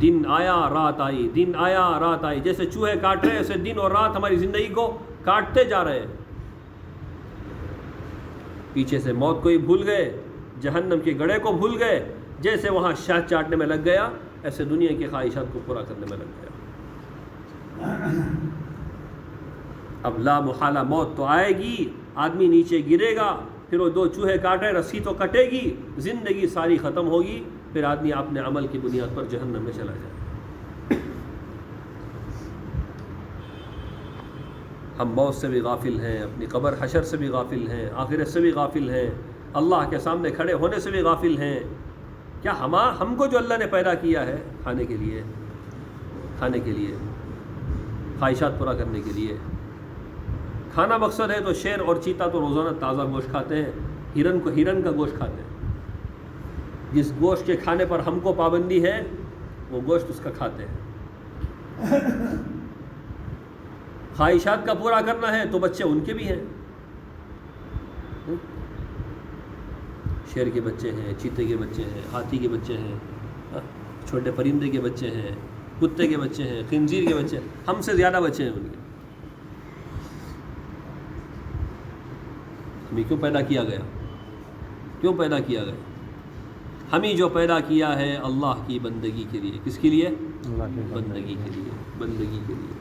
دن آیا رات آئی، دن آیا رات آئی. جیسے چوہے کاٹ رہے ہیں ایسے دن اور رات ہماری زندگی کو کاٹتے جا رہے ہیں. پیچھے سے موت کو ہی بھول گئے، جہنم کے گڑھے کو بھول گئے. جیسے وہاں شہد چاٹنے میں لگ گیا، ایسے دنیا کی خواہشات کو پورا کرنے میں لگ گیا. اب لا محالہ موت تو آئے گی، آدمی نیچے گرے گا، پھر وہ 2 چوہے کاٹے، رسی تو کٹے گی، زندگی ساری ختم ہوگی. پھر آدمی اپنے عمل کی بنیاد پر جہنم میں چلا جائے. ہم موت سے بھی غافل ہیں، اپنی قبر حشر سے بھی غافل ہیں، آخرت سے بھی غافل ہیں، اللہ کے سامنے کھڑے ہونے سے بھی غافل ہیں. کیا ہم کو جو اللہ نے پیدا کیا ہے کھانے کے لیے، خواہشات پورا کرنے کے لیے، کھانا مقصد ہے تو شیر اور چیتا تو روزانہ تازہ گوشت کھاتے ہیں، ہرن کا گوشت کھاتے ہیں. جس گوشت کے کھانے پر ہم کو پابندی ہے وہ گوشت اس کا کھاتے ہیں. خواہشات کا پورا کرنا ہے تو بچے ان کے بھی ہیں. شیر کے بچے ہیں، چیتے کے بچے ہیں، ہاتھی کے بچے ہیں، چھوٹے پرندے کے بچے ہیں، کتے کے بچے ہیں، خنزیر کے بچے ہیں. ہم سے زیادہ بچے ہیں ان کے. ہمیں کیوں پیدا کیا گیا؟ ہمیں جو پیدا کیا ہے اللہ کی بندگی کے لیے. کس کے لیے؟ بندگی کے لیے.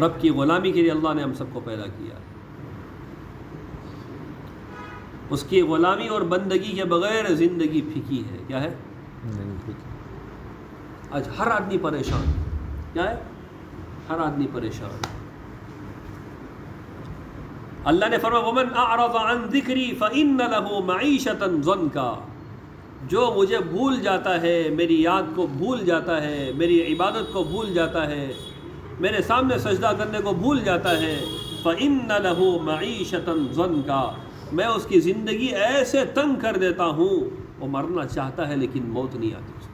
رب کی غلامی کے لیے اللہ نے ہم سب کو پیدا کیا ہے. اس کی غلامی اور بندگی کے بغیر زندگی پھیکی ہے. کیا ہے؟ آج ہر آدمی پریشان. کیا ہے؟ ہر آدمی پریشان. اللہ نے فرمایا وَمَنْ أَعْرَضَ عَنْ ذِكْرِي فَإِنَّ لَهُ مَعِيشَةً ضَنْكًا. جو مجھے بھول جاتا ہے، میری یاد کو بھول جاتا ہے، میری عبادت کو بھول جاتا ہے، میرے سامنے سجدہ کرنے کو بھول جاتا ہے، فَإِنَّ لَهُ مَعِيشَةً ضَنْكَ، میں اس کی زندگی ایسے تنگ کر دیتا ہوں، وہ مرنا چاہتا ہے لیکن موت نہیں آتی اس کو۔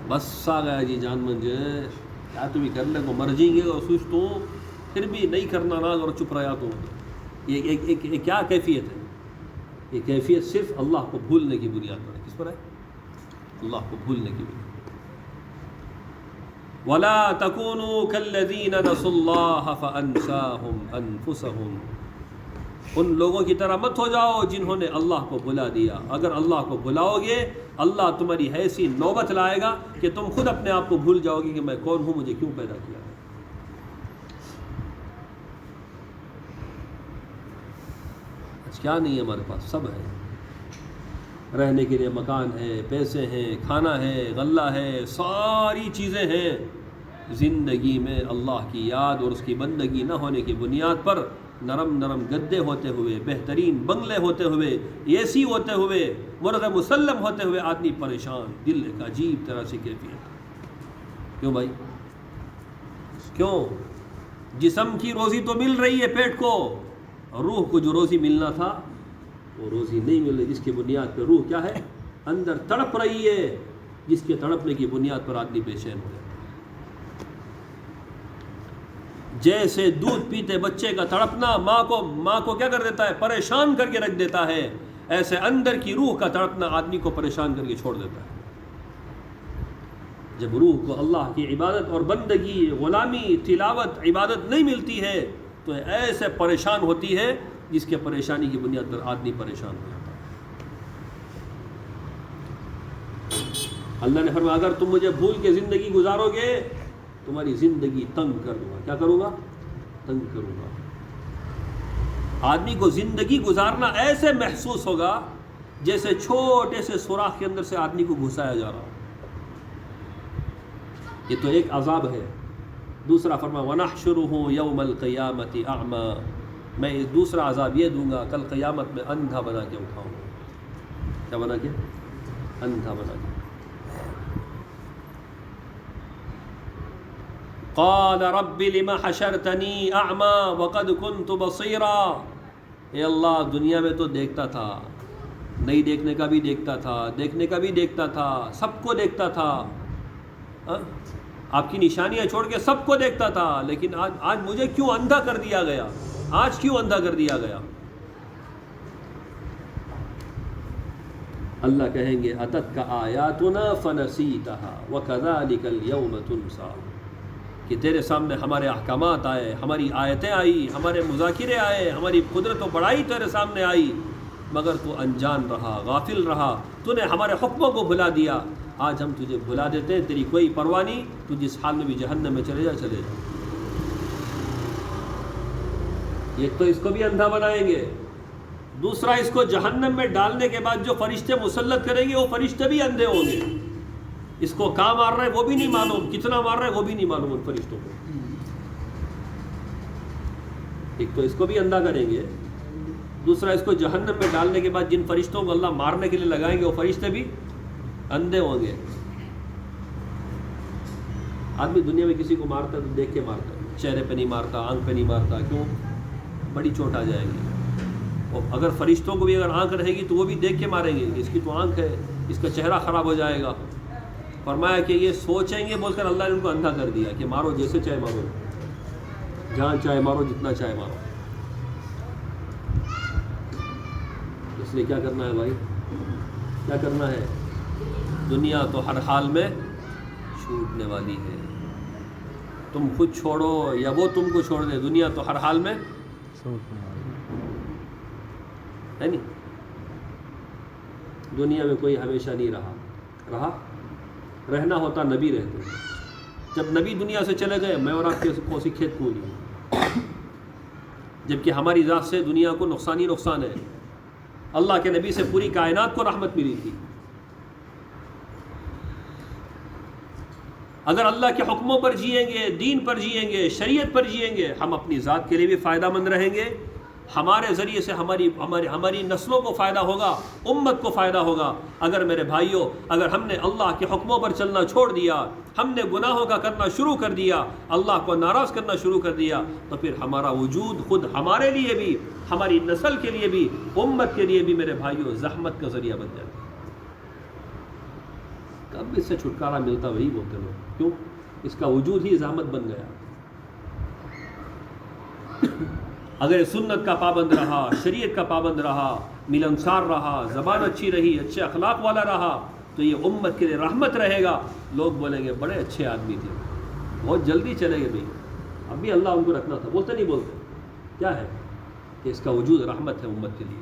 بس آ گیا جی جان منجے، کیا تمہیں کرنے کو مر جائیں گے اور سوچ تو پھر بھی نہیں کرنا ناز اور چپ رہا تو یہ کیا کیفیت ہے؟ یہ کیفیت صرف اللہ کو بھولنے کی بنیاد پر ہے۔ کس پر ہے؟ اللہ کو بھولنے کی بنیاد۔ وَلَا تَكُونُوا كَالَّذِينَ نَسُوا اللَّهَ فَأَنْسَاهُمْ أَنفُسَهُمْ، ان لوگوں کی طرح مت ہو جاؤ جنہوں نے اللہ کو بھلا دیا۔ اگر اللہ کو بھلاؤ گے، اللہ تمہاری ایسی نوبت لائے گا کہ تم خود اپنے آپ کو بھول جاؤ گے کہ میں کون ہوں، مجھے کیوں پیدا کیا ہے۔ کیا نہیں ہے ہمارے پاس؟ سب ہے، رہنے کے لیے مکان ہے، پیسے ہیں، کھانا ہے، غلہ ہے، ساری چیزیں ہیں۔ زندگی میں اللہ کی یاد اور اس کی بندگی نہ ہونے کی بنیاد پر نرم نرم گدے ہوتے ہوئے، بہترین بنگلے ہوتے ہوئے، اے سی ہوتے ہوئے، مرغ مسلم ہوتے ہوئے آدمی پریشان، دل ایک عجیب طرح سے کیفیت۔ کیوں بھائی؟ کیوں؟ جسم کی روزی تو مل رہی ہے پیٹ کو، روح کو جو روزی ملنا تھا وہ روزی نہیں مل رہی، جس کی بنیاد پر روح کیا ہے؟ اندر تڑپ رہی ہے، جس کے تڑپنے کی بنیاد پر آدمی بے چین ہو جاتا ہے۔ جیسے دودھ پیتے بچے کا تڑپنا ماں کو کیا کر دیتا ہے؟ پریشان کر کے رکھ دیتا ہے، ایسے اندر کی روح کا تڑپنا آدمی کو پریشان کر کے چھوڑ دیتا ہے۔ جب روح کو اللہ کی عبادت اور بندگی، غلامی، تلاوت، عبادت نہیں ملتی ہے تو ایسے پریشان ہوتی ہے جس کے پریشانی کی بنیاد پر آدمی پریشان ہو جاتا ہے۔ اللہ نے فرمایا اگر تم مجھے بھول کے زندگی گزارو گے، تمہاری زندگی تنگ کر دوں گا۔ کیا کروں گا؟ تنگ کروں گا۔ آدمی کو زندگی گزارنا ایسے محسوس ہوگا جیسے چھوٹے سے سوراخ کے اندر سے آدمی کو گھسایا جا رہا ہو۔ یہ تو ایک عذاب ہے۔ دوسرا فرما وَنَحْشُرُهُ يَوْمَ الْقِيَامَةِ أَعْمَى، میں دوسرا عذاب یہ دوں گا کل قیامت میں اندھا بنا کے اٹھاؤں گا۔ کیا بنا کے؟ اندھا بنا کے۔ قال رب لم حشرتنی اعمی وقد كنت بصیرا، اے اللہ دنیا میں تو دیکھتا تھا، نہیں دیکھنے کا بھی دیکھتا تھا، دیکھنے کا بھی دیکھتا تھا، سب کو دیکھتا تھا، آپ کی نشانیاں چھوڑ کے سب کو دیکھتا تھا، لیکن آج مجھے کیوں اندھا کر دیا گیا؟ آج کیوں اندھا کر دیا گیا؟ اللہ کہیں گے اتتک آیاتنا فنسیتها وکذالک اليوم تنسیٰ، کہ تیرے سامنے ہمارے احکامات آئے، ہماری آیتیں آئی، ہمارے مذاکرے آئے، ہماری قدرت و بڑائی تیرے سامنے آئی، مگر تو انجان رہا، غافل رہا، تو نے ہمارے حکموں کو بھلا دیا۔ آج ہم تجھے بھلا دیتے ہیں، تیری کوئی پرواہ نہیں، تو جس حال میں بھی جہنم میں چلے جا چلے جا۔ ایک تو اس کو بھی اندھا بنائیں گے، دوسرا اس کو جہنم میں ڈالنے کے بعد جو فرشتے مسلط کریں گے وہ فرشتے بھی اندھے ہوں گے، اس کو کہاں مار رہا ہے وہ بھی نہیں معلوم، کتنا مار رہا ہے وہ بھی نہیں معلوم ان فرشتوں کو۔ ایک تو اس کو بھی اندھا کریں گے، دوسرا اس کو جہنم میں ڈالنے کے بعد جن فرشتوں کو اللہ مارنے کے لیے لگائیں گے وہ فرشتے بھی اندھے ہوں گے۔ آدمی دنیا میں کسی کو مارتا ہے تو دیکھ کے مارتا ہے، چہرے پہ نہیں مارتا، آنکھ پہ نہیں مارتا، کیوں؟ بڑی چوٹ آ جائے گی۔ اور اگر فرشتوں کو بھی اگر آنکھ رہے گی تو وہ بھی دیکھ کے ماریں گے کہ اس کی تو آنکھ ہے، اس کا چہرہ خراب ہو جائے گا۔ فرمایا کہ یہ سوچیں گے بول کر اللہ نے ان کو اندھا کر دیا کہ مارو جیسے چاہے مارو، جہاں چاہے مارو، جتنا چاہے مارو۔ اس لیے کیا کرنا ہے بھائی؟ کیا کرنا ہے؟ دنیا تو ہر حال میں چھوٹنے والی ہے، تم خود چھوڑو یا وہ تم کو چھوڑ دے، دنیا تو ہر حال میں ہے نہیں۔ دنیا میں کوئی ہمیشہ نہیں رہا، رہنا ہوتا نبی رہتے، جب نبی دنیا سے چلے گئے میں اور آپ کے کوسی کھیت کو نہیں، جبکہ ہماری ذات سے دنیا کو نقصان ہی نقصان ہے۔ اللہ کے نبی سے پوری کائنات کو رحمت ملی تھی۔ اگر اللہ کے حکموں پر جئیں گے، دین پر جئیں گے، شریعت پر جئیں گے، ہم اپنی ذات کے لیے بھی فائدہ مند رہیں گے، ہمارے ذریعے سے ہماری نسلوں کو فائدہ ہوگا، امت کو فائدہ ہوگا۔ اگر میرے بھائیوں، اگر ہم نے اللہ کے حکموں پر چلنا چھوڑ دیا، ہم نے گناہوں کا کرنا شروع کر دیا، اللہ کو ناراض کرنا شروع کر دیا، تو پھر ہمارا وجود خود ہمارے لیے بھی، ہماری نسل کے لیے بھی، امت کے لیے بھی میرے بھائیوں زحمت کا ذریعہ بن جائے۔ کب اس سے چھٹکارا ملتا وہی بولتے لوگ، کیوں؟ اس کا وجود ہی زحمت بن گیا۔ اگر سنت کا پابند رہا، شریعت کا پابند رہا، ملنسار رہا، زبان اچھی رہی، اچھے اخلاق والا رہا، تو یہ امت کے لیے رحمت رہے گا۔ لوگ بولیں گے بڑے اچھے آدمی تھے، بہت جلدی چلے گئے بھائی، اب بھی اللہ ان کو رکھنا تھا۔ بولتے نہیں بولتے؟ کیا ہے کہ اس کا وجود رحمت ہے امت کے لیے۔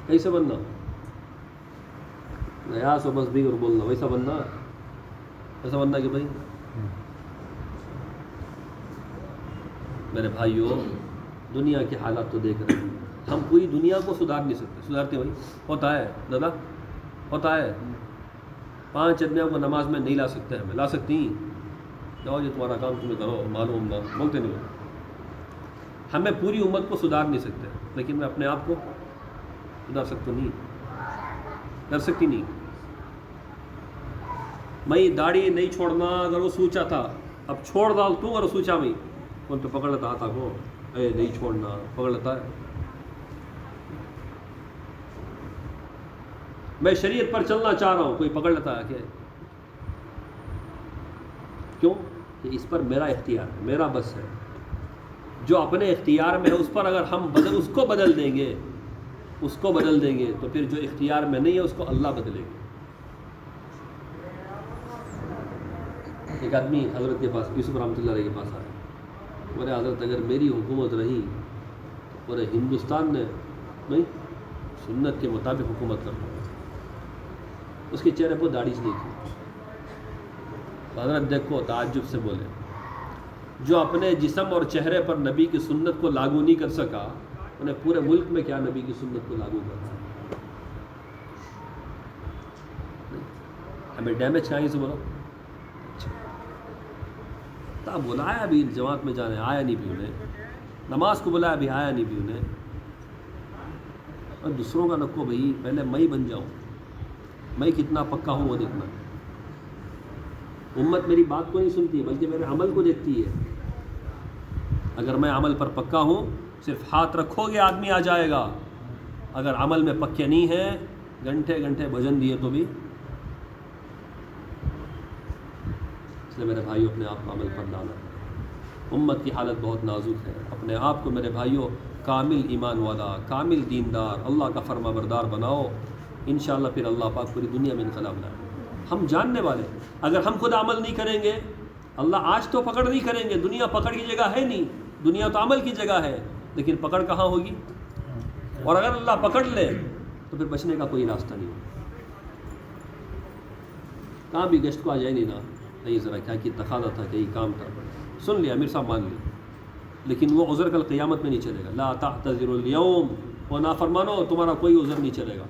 کیسے بننا؟ نیا سو بس بھی اور بولنا، ویسا بننا، ایسا بننا کہ بھائی میرے بھائیوں، دنیا کے حالات تو دیکھ رہے ہیں، ہم پوری دنیا کو سدھار نہیں سکتے۔ سدھارتے بھائی؟ ہوتا ہے دادا، ہوتا ہے۔ 5 آدمیوں کو نماز میں نہیں لا سکتے، ہمیں لا سکتی ہیں؟ جاؤ جی تمہارا کام تمہیں کرو، معلوم نہ بولتے نہیں ہو۔ ہمیں پوری امت کو سدھار نہیں سکتے، لیکن میں اپنے آپ کو سدھار سکتا نہیں، کر سکتی نہیں۔ میں داڑھی نہیں چھوڑنا اگر وہ سوچا تھا، اب چھوڑ ڈال تو، اگر سوچا میں کون تو پکڑ لیتا آتا کو، اے نہیں چھوڑنا، پکڑ لیتا ہے۔ میں شریعت پر چلنا چاہ رہا ہوں، کوئی پکڑ لیتا ہے کیا؟ کیوں؟ کہ اس پر میرا اختیار ہے، میرا بس ہے۔ جو اپنے اختیار میں ہے اس پر اگر ہم اس کو بدل دیں گے، اس کو بدل دیں گے، تو پھر جو اختیار میں نہیں ہے اس کو اللہ بدلے گے۔ ایک آدمی حضرت کے پاس، یوسف رحمۃ اللہ علیہ کے پاس آیا، بولے حضرت اگر میری حکومت رہی تو پورے ہندوستان نے نہیں سنت کے مطابق حکومت کرنا۔ اس کے چہرے پر داڑھی نہیں تھی۔ حضرت دیکھو تعجب سے بولے، جو اپنے جسم اور چہرے پر نبی کی سنت کو لاگو نہیں کر سکا، انہیں پورے ملک میں کیا نبی کی سنت کو لاگو کرنا؟ ہمیں ڈیمیج کہیں سے بولو تا بلایا بھی جماعت میں جانے، آیا نہیں بھی انہیں، نماز کو بلایا بھی آیا نہیں بھی انہیں۔ اور دوسروں کا نکو بھائی، پہلے میں ہی بن جاؤں، میں کتنا پکا ہوں وہ دیکھنا۔ امت میری بات کو نہیں سنتی بلکہ میرے عمل کو دیکھتی ہے۔ اگر میں عمل پر پکا ہوں، صرف ہاتھ رکھو گے آدمی آ جائے گا، اگر عمل میں پکے نہیں ہیں، گھنٹے گھنٹے بھجن دیے تو بھی۔ اس لیے میرے بھائیو اپنے آپ کو عمل پر لانا۔ امت کی حالت بہت نازک ہے، اپنے آپ کو میرے بھائیو کامل ایمان والا، کامل دیندار، اللہ کا فرما بردار بناؤ، انشاءاللہ پھر اللہ پاک پوری دنیا میں انقلاب لائے۔ ہم جاننے والے، اگر ہم خود عمل نہیں کریں گے، اللہ آج تو پکڑ نہیں کریں گے، دنیا پکڑ کی جگہ ہے نہیں، دنیا تو عمل کی جگہ ہے، لیکن پکڑ کہاں ہوگی؟ اور اگر اللہ پکڑ لے تو پھر بچنے کا کوئی راستہ نہیں ہوگا۔ کہاں بھی گشت کو آ جائے نہیں نا، نہیں ذرا کیا کہ تقاضا تھا، کہیں کام تھا، سن لیا امیر صاحب مان لیا، لیکن وہ عذر کل قیامت میں نہیں چلے گا۔ لا تعتذروا اليوم، وہ نافرمانو تمہارا کوئی عذر نہیں چلے گا۔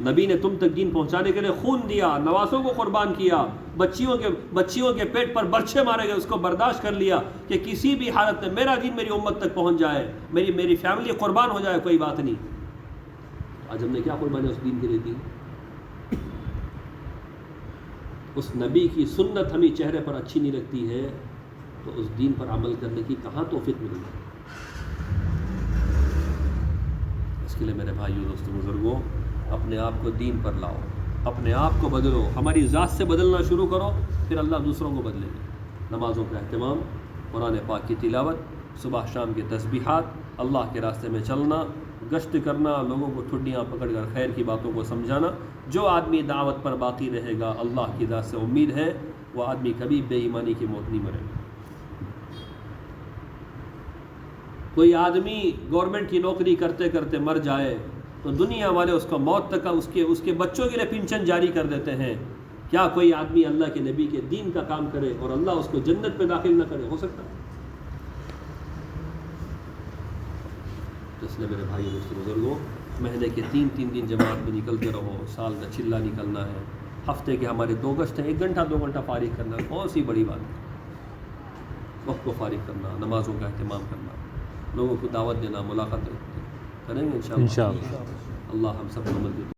نبی نے تم تک دین پہنچانے کے لیے خون دیا، نواسوں کو قربان کیا، بچیوں کے پیٹ پر برچھے مارے گئے، اس کو برداشت کر لیا کہ کسی بھی حالت میں میرا دین میری امت تک پہنچ جائے، میری فیملی قربان ہو جائے، کوئی بات نہیں۔ آج ہم نے کیا قربانی اس دین کے لیے دی؟ اس نبی کی سنت ہمیں چہرے پر اچھی نہیں لگتی ہے تو اس دین پر عمل کرنے کی کہاں توفیق ملے گی؟ اس کے لیے میرے بھائیو، دوستو، بزرگوں، اپنے آپ کو دین پر لاؤ، اپنے آپ کو بدلو، ہماری ذات سے بدلنا شروع کرو، پھر اللہ دوسروں کو بدلے گا۔ نمازوں کا اہتمام، قرآن پاک کی تلاوت، صبح شام کے تسبیحات، اللہ کے راستے میں چلنا، گشت کرنا، لوگوں کو ٹھڈیاں پکڑ کر خیر کی باتوں کو سمجھانا۔ جو آدمی دعوت پر باقی رہے گا، اللہ کی ذات سے امید ہے وہ آدمی کبھی بے ایمانی کی موت نہیں مرے گا۔ کوئی آدمی گورنمنٹ کی نوکری کرتے کرتے مر جائے تو دنیا والے اس کو موت تک اس کے بچوں کے لیے پنشن جاری کر دیتے ہیں۔ کیا کوئی آدمی اللہ کے نبی کے دین کا کام کرے اور اللہ اس کو جنت میں داخل نہ کرے؟ ہو سکتا ہے؟ اس لیے میرے بھائی دوستو بزرگوں، مہینے کے 3 دن جماعت میں نکلتے رہو، سال کا چلا نکلنا ہے، ہفتے کے ہمارے 2 گشت ہیں، 1 گھنٹہ 2 گھنٹہ فارغ کرنا کون سی بڑی بات ہے؟ وقت کو فارغ کرنا، نمازوں کا اہتمام کرنا، لوگوں کو دعوت دینا، ملاقات کریں گے انشاءاللہ۔ انشاءاللہ۔ اللہ ہم سب کو مدد